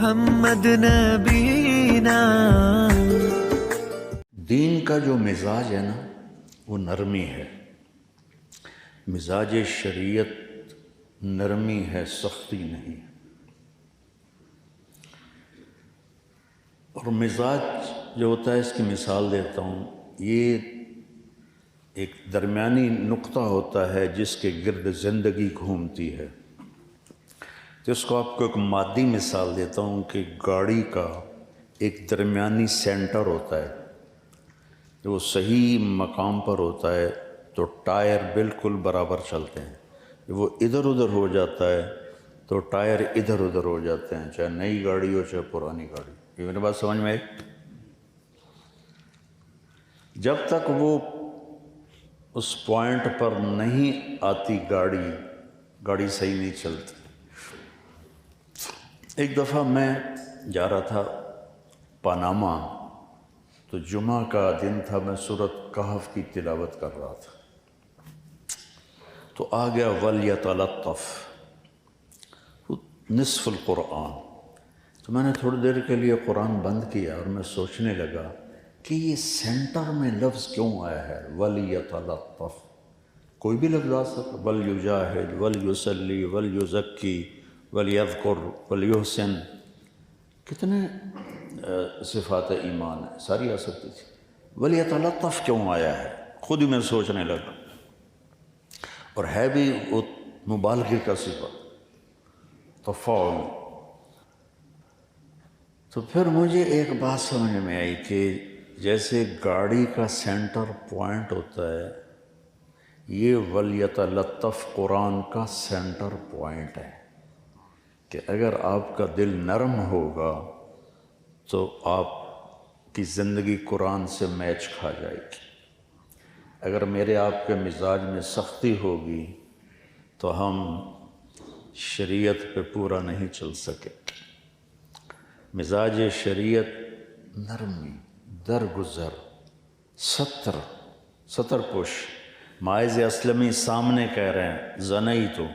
محمد نبینا۔ دین کا جو مزاج ہے نا وہ نرمی ہے، مزاج شریعت نرمی ہے، سختی نہیں۔ اور مزاج جو ہوتا ہے، اس کی مثال دیتا ہوں، یہ ایک درمیانی نقطہ ہوتا ہے جس کے گرد زندگی گھومتی ہے۔ تو اس کو آپ کو ایک مادی مثال دیتا ہوں کہ گاڑی کا ایک درمیانی سینٹر ہوتا ہے، جو وہ صحیح مقام پر ہوتا ہے تو ٹائر بالکل برابر چلتے ہیں، جب وہ ادھر ادھر ہو جاتا ہے تو ٹائر ادھر ادھر ہو جاتے ہیں، چاہے نئی گاڑی ہو چاہے پرانی گاڑی۔ یہ میری بات سمجھ میں آئی؟ جب تک وہ اس پوائنٹ پر نہیں آتی گاڑی صحیح نہیں چلتی۔ ایک دفعہ میں جا رہا تھا پاناما، تو جمعہ کا دن تھا، میں سورۃ کہف کی تلاوت کر رہا تھا، تو آ گیا وَلْيَتَلَطَّفْ نصف القرآن۔ تو میں نے تھوڑی دیر کے لیے قرآن بند کیا اور میں سوچنے لگا کہ یہ سینٹر میں لفظ کیوں آیا ہے وَلْيَتَلَطَّفْ؟ کوئی بھی لفظ آ سکتا، وَلْيُجَاهِدْ وَلْيُصَلِّ وَلْيُزَكِّي وَلْيَذْكُرْ وَلْيُحْسِنْ، کتنے صفات ایمان ہیں، ساری آ سکتی تھی۔ وَلْيَتَلَطَّفْ کیوں آیا ہے؟ خود ہی میں سوچنے لگا، اور ہے بھی وہ مبالغے کا صفت، تفاعل۔ تو پھر مجھے ایک بات سمجھ میں آئی کہ جیسے گاڑی کا سینٹر پوائنٹ ہوتا ہے، یہ وَلْيَتَلَطَّفْ قرآن کا سینٹر پوائنٹ ہے، کہ اگر آپ کا دل نرم ہوگا تو آپ کی زندگی قرآن سے میچ کھا جائے گی۔ اگر میرے آپ کے مزاج میں سختی ہوگی تو ہم شریعت پہ پورا نہیں چل سکے۔ مزاج شریعت نرمی، درگزر، ستر پوش۔ ماعز اسلمی سامنے کہہ رہے ہیں زنیتو،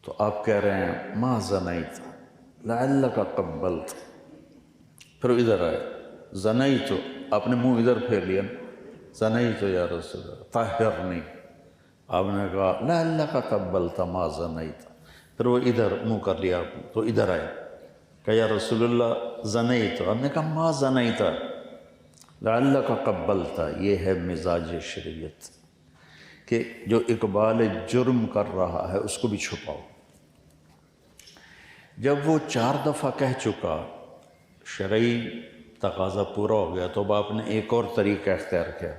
تو آپ کہہ رہے ہیں ما زنیت لعلک قبلت، پھر ادھر آئے زنیتو، آپ نے منہ ادھر پھیر لیا، زنیتو یا رسول اللہ طہرنی، آپ نے کہا لعلک قبلت ما زنیت، پھر وہ ادھر منہ کر لیا آپ نے، تو ادھر آئے کہ یا رسول اللہ زنیتو، آپ نے کہا ما زنیت لعلک قبلت۔ یہ ہے مزاج شریعت کہ جو اقبال جرم کر رہا ہے اس کو بھی چھپاؤ۔ جب وہ 4 دفعہ کہہ چکا، شرعی تقاضا پورا ہو گیا، تو اب آپ نے ایک اور طریقہ اختیار کیا۔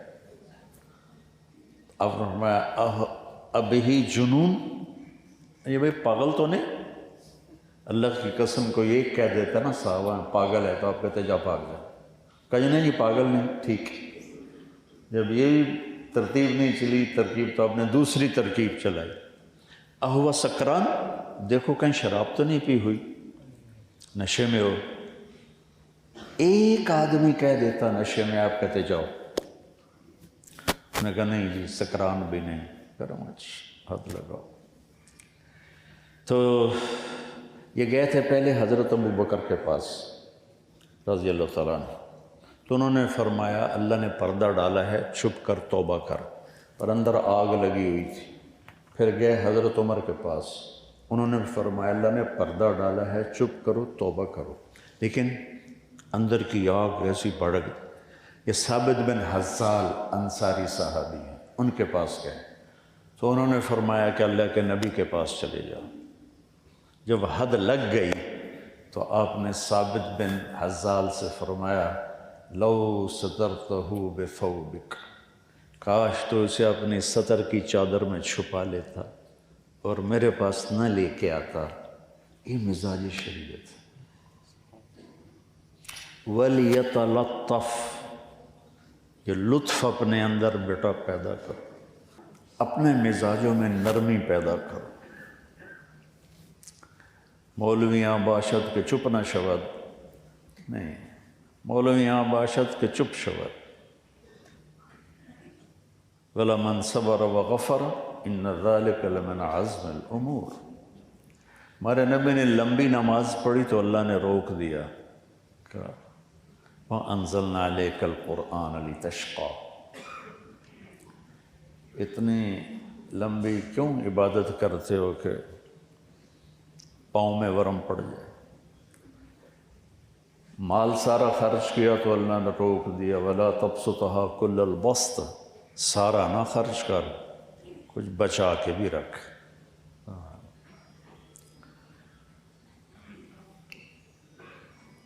اب فرمایا اب ہی جنون، یہ بھئی پاگل تو نہیں؟ اللہ کی قسم کو یہ کہہ دیتا نا صحابہ پاگل ہے، تو آپ کہتے جا بھاگ جا، کہا نہیں یہ پاگل نہیں، ٹھیک۔ جب یہ ترتیب نہیں چلی، ترکیب، تو آپ نے دوسری ترکیب چلائی، اہو سکران، دیکھو کہیں شراب تو نہیں پی ہوئی، نشے میں ہو۔ ایک آدمی کہہ دیتا نشے میں، آپ کہتے جاؤ، میں کہا نہیں جی سکران بھی نہیں، کرم اچھا حد لگاؤ۔ تو یہ گئے تھے پہلے حضرت ابوبکر کے پاس رضی اللہ تعالیٰ عنہ، تو انہوں نے فرمایا اللہ نے پردہ ڈالا ہے، چھپ کر توبہ کر، اور اندر آگ لگی ہوئی تھی۔ پھر گئے حضرت عمر کے پاس، انہوں نے فرمایا اللہ نے پردہ ڈالا ہے، چپ کرو توبہ کرو، لیکن اندر کی آگ ایسی بڑھ گئی۔ یہ ثابت بن حزال انصاری صحابی ہیں، ان کے پاس گئے، تو انہوں نے فرمایا کہ اللہ کے نبی کے پاس چلے جاؤ۔ جب حد لگ گئی تو آپ نے ثابت بن حزال سے فرمایا لو سترتہ بثوبک، کاش تو اسے اپنی سطر کی چادر میں چھپا لیتا اور میرے پاس نہ لے کے آتا۔ یہ مزاج شریعت۔ وَلْيَتَلَطَّفْ، یہ لطف اپنے اندر بیٹا پیدا کرو، اپنے مزاجوں میں نرمی پیدا کرو۔ مولویاں باشد کے چپ نہ شود، نہیں، مولویاں باشد کے چپ شود۔ وَلَمَنْ صَبَرَ وَغَفَرَ إِنَّ ذَلِكَ لَمِنْ عَزْمِ الْأُمُورِ۔ ہمارے نبی نے لمبی نماز پڑھی تو اللہ نے روک دیا کہ وَأَنزَلْنَا عَلَيْكَ الْقُرْآنَ لِتَشْقَى، اتنی لمبی کیوں عبادت کرتے ہو کہ پاؤں میں ورم پڑ جائے؟ مال سارا خرچ کیا تو اللہ نے روک دیا وَلَا تَبْسُطْهَا كُلَّ الْبَسْطِ، سارا نہ خرچ کر، کچھ بچا کے بھی رکھ۔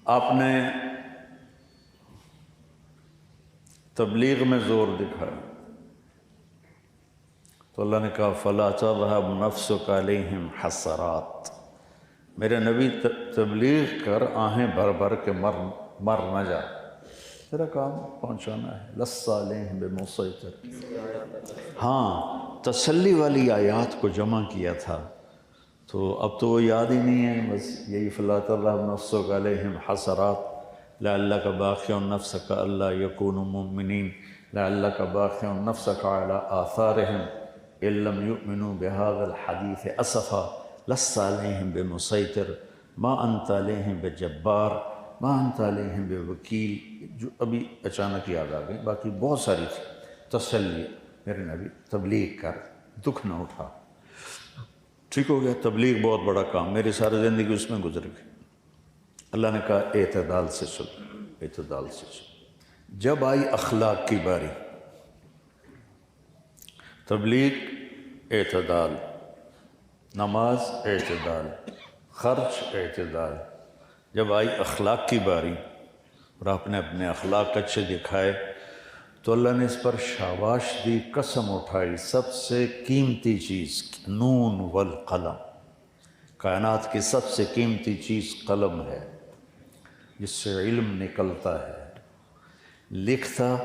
آپ نے تبلیغ میں زور دکھایا تو اللہ نے کہا فَلَا تَذْهَبْ نَفْسُكَ عَلَيْهِمْ حَسَرَاتٍ، میرے نبی تبلیغ کر آہیں بھر بھر کے مر نہ جا، تیرا کام پہنچانا ہے، لَسَّ عَلَيْهِمْ بِمُصَيْطِرٍ۔ ہاں تسلی والی آیات کو جمع کیا تھا تو اب تو وہ یاد ہی نہیں ہے، بس یہی فَلَا تَذْهَبْ نَفْسُكَ عَلَيْهِمْ حَسَرَاتٍ لَعَلَّكَ بَاخِعٌ نَفْسَكَ أَلَّا يَكُونُوا مُؤْمِنِينَ لَعَلَّكَ بَاخِعٌ نَفْسَكَ عَلَىٰ آثَارِهِمْ إِن لَّمْ يُؤْمِنُوا بِهَٰذَا الْحَدِيثِ أَسَفًا لَسَّ عَلَيْهِمْ بِمُسَيْطِرٍ مَا أَنتَ عَلَيْهِمْ بِجَبَّارٍ مَا أَنتَ عَلَيْهِمْ بِوَكِيلٍ، جو ابھی اچانک یاد آ گئی، باقی بہت ساری تھی۔ تسلی، میرے نبی تبلیغ کر، دکھ نہ اٹھا، ٹھیک ہو گیا۔ تبلیغ بہت بڑا کام، میری ساری زندگی اس میں گزر گئی۔ اللہ نے کہا اعتدال سے چلو، اعتدال سے چلو۔ جب آئی اخلاق کی باری، تبلیغ اعتدال، نماز اعتدال، خرچ اعتدال۔ جب آئی اخلاق کی باری اور آپ نے اپنے اخلاق اچھے دکھائے تو اللہ نے اس پر شاباش دی، قسم اٹھائی، سب سے قیمتی چیز نون والقلم، کائنات کی سب سے قیمتی چیز قلم ہے، جس سے علم نکلتا ہے، لکھتا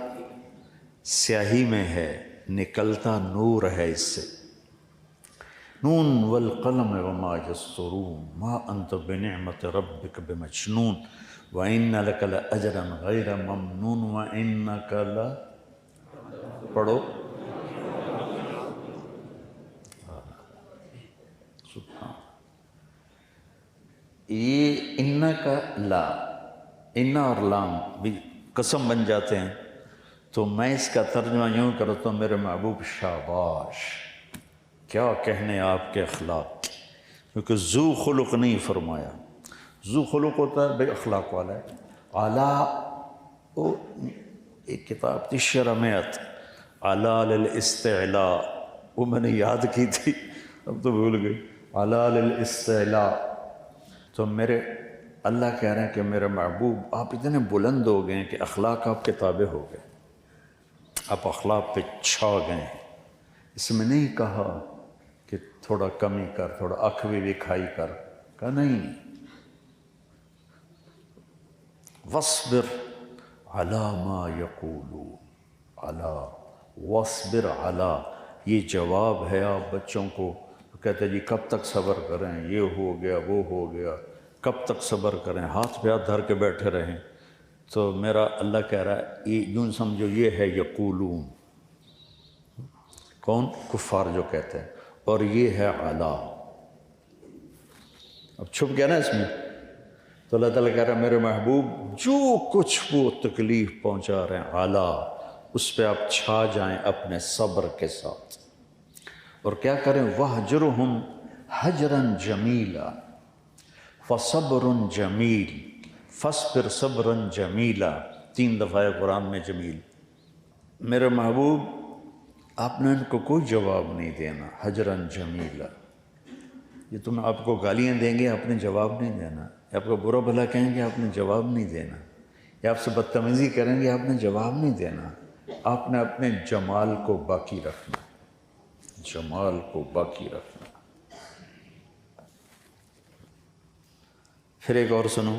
سیاہی میں ہے، نکلتا نور ہے اس سے۔ نون والقلم وما یسطرون ما انت بنعمت ربک بمجنون وَإِنَّ لَكَ لَأَجْرًا غَيْرَ مَمْنُونٍ وَإِنَّكَ پڑھو سبحان، یہ ان کا لا، ان اور لام بھی قسم بن جاتے ہیں، تو میں اس کا ترجمہ یوں کرتا ہوں، میرے محبوب شاباش، کیا کہنے آپ کے اخلاق، کیونکہ ذو خلق نہیں فرمایا۔ ذو خلق ہوتا ہے بے اخلاق والا ہے۔ اعلیٰ، ایک کتاب تھی شرمیت، اعلیٰ للاستعلاء، وہ میں نے یاد کی تھی، اب تو بھول گئی۔ اعلیٰ للاستعلاء، تو میرے اللہ کہہ رہے ہیں کہ میرے محبوب آپ اتنے بلند ہو گئے ہیں کہ اخلاق آپ کے تابع ہو گئے، آپ اخلاق پہ چھا گئے ہیں۔ اس میں نہیں کہا کہ تھوڑا کمی کر، تھوڑا اکھوی بھی کھائی کر، کہا نہیں، وَاصْبِرْ عَلَىٰ مَا يَقُولُونَ، عَلَىٰ وَاصْبِرْ عَلَىٰ، یہ جواب ہے آپ بچوں کو، کہتے جی کب تک صبر کریں، یہ ہو گیا وہ ہو گیا، کب تک صبر کریں، ہاتھ پہ ہاتھ دھر کے بیٹھے رہیں۔ تو میرا اللہ کہہ رہا ہے یہ یوں سمجھو، یہ ہے یقولون، کون؟ کفار جو کہتے ہیں، اور یہ ہے عَلَىٰ، اب چھپ گیا نا اس میں۔ تو اللہ تعالیٰ کہہ رہا ہے میرے محبوب جو کچھ وہ تکلیف پہنچا رہے ہیں عَلَىٰ، اس پہ آپ چھا جائیں اپنے صبر کے ساتھ، اور کیا کریں؟ وَاهْجُرْهُمْ هَجْرًا جَمِيلًا، فَصَبْرٌ جَمِيلٌ، فَاصْبِرْ صَبْرًا جَمِيلًا، 3 دفعہ قرآن میں جمیل۔ میرے محبوب آپ نے ان کو کوئی جواب نہیں دینا، حجراً جمیلا، یہ تم آپ کو گالیاں دیں گے آپ نے جواب نہیں دینا، یا آپ کو برا بھلا کہیں گے آپ نے جواب نہیں دینا، یا آپ سے بدتمیزی کریں گے آپ نے جواب نہیں دینا، آپ نے اپنے جمال کو باقی رکھنا، جمال کو باقی رکھنا۔ پھر ایک اور سنو،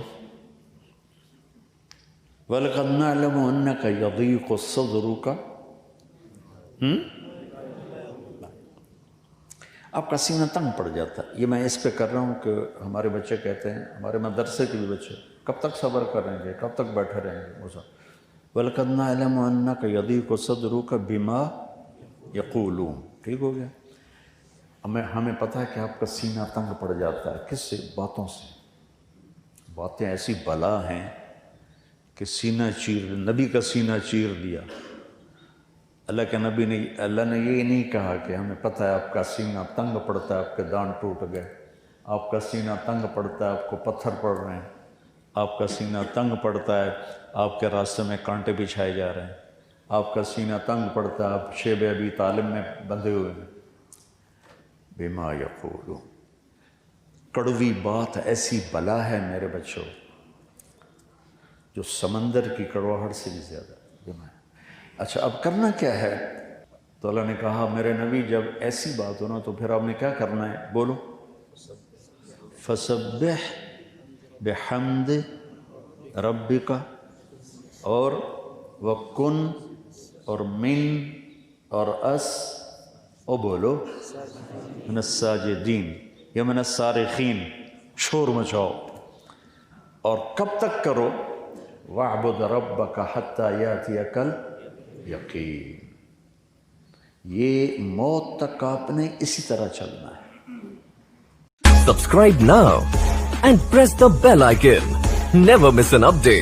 وَلَقَدْ نَعْلَمُ أَنَّكَ يَضِيقُ صَدْرُكَ، آپ کا سینہ تنگ پڑ جاتا ہے۔ یہ میں اس پہ کر رہا ہوں کہ ہمارے بچے کہتے ہیں، ہمارے مدرسے کے بھی بچے، کب تک صبر کریں گے، کب تک بیٹھے رہیں گے؟ وَلَقَدْ نَعْلَمُ أَنَّكَ يَضِيقُ صَدْرُكَ بِمَا يَقُولُونَ، ٹھیک ہو گیا۔ ہمیں پتہ ہے کہ آپ کا سینہ تنگ پڑ جاتا ہے، کس سے؟ باتوں سے. باتیں ایسی بلا ہیں کہ سینہ چیر، نبی کا سینہ چیر دیا. اللہ کے نبی نے، اللہ نے یہ نہیں کہا کہ ہمیں پتہ ہے آپ کا سینہ تنگ پڑتا ہے، آپ کے دان ٹوٹ گئے، آپ کا سینہ تنگ پڑتا ہے، آپ کو پتھر پڑ رہے ہیں، آپ کا سینہ تنگ پڑتا ہے، آپ کے راستے میں کانٹے بچھائے جا رہے ہیں، آپ کا سینہ تنگ پڑتا ہے، آپ شیب ابی طالب میں بندھے ہوئے ہیں. بما یقولون، کڑوی بات ایسی بلا ہے میرے بچوں جو سمندر کی کڑواہٹ سے بھی زیادہ. اچھا اب کرنا کیا ہے؟ تو اللہ نے کہا میرے نبی جب ایسی بات ہو نا تو پھر آپ نے کیا کرنا ہے؟ بولو. فسبح بحمد ربک، اور وکن، اور من، اور اس، او بولو من الساجدین یا من الصارخین، شور مچاؤ. اور کب تک کرو؟ وَاعْبُدْ رَبَّكَ حَتَّى يَأْتِيَكَ الْيَقِينُ. یہ موت تک آپ نے اسی طرح چلنا ہے. Subscribe now and press the bell icon. Never miss an update.